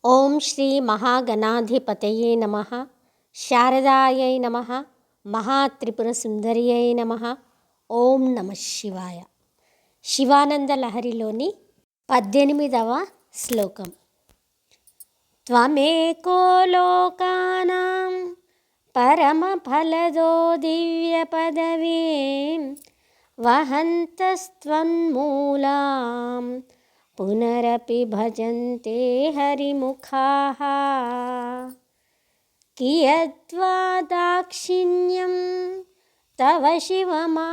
ఓం శ్రీ మహాగణాధిపతయే నమః. శారదాయై నమః. మహాత్రిపురసుందర్యై నమః. ఓం నమః శివాయ. శివానంద లహరిలోని 18వ శ్లోకం. త్వమేకో లోకానాం పరమఫలదో దివ్యపదవీం వహంతస్త్వన్మూలాం పునరపి భజంతే హరిముఖాః. కియద్వా దాక్షిణ్యం తవ శివమాదాశాచకియతి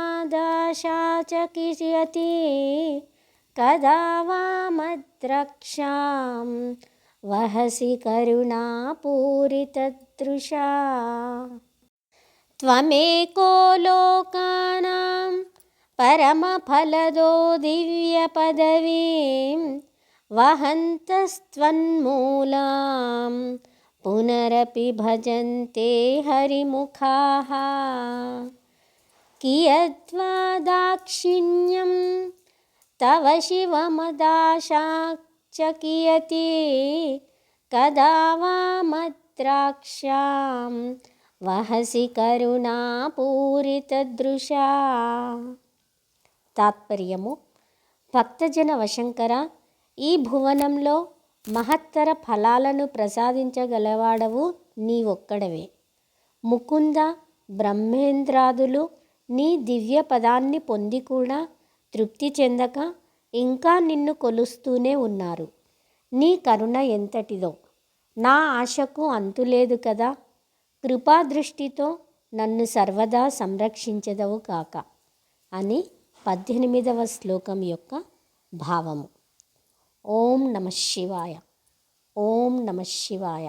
కదా వా మద్రక్షాం వహసి కరుణాపూరితదృశా. త్వమేకో లోకానాం పరమఫలదో దివ్యపదవీం వహంతస్త్వన్మూలాం పునరపి భజంతే హరిముఖాః. కియద్వా దాక్షిణ్యం తవ శివమదాశాచకియతి కదా వా మద్రాక్షాం వహసి కరుణాపూరితదృశా. తాత్పర్యము: భక్తజన వశంకర, ఈ భువనంలో మహత్తర ఫలాలను ప్రసాదించగలవాడవు నీవొక్కడవే. ముకుంద, బ్రహ్మేంద్రాదులు నీ దివ్య పదాన్ని పొంది కూడా తృప్తి చెందక ఇంకా నిన్ను కొలుస్తూనే ఉన్నారు. నీ కరుణ ఎంతటిదో, నా ఆశకు అంతులేదు కదా. కృపాదృష్టితో నన్ను సర్వదా సంరక్షించెదవు కాక అని 18వ శ్లోకం యొక్క భావము. ఓం నమః శివాయ. ఓం నమః శివాయ.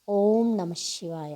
ఓం నమః శివాయ.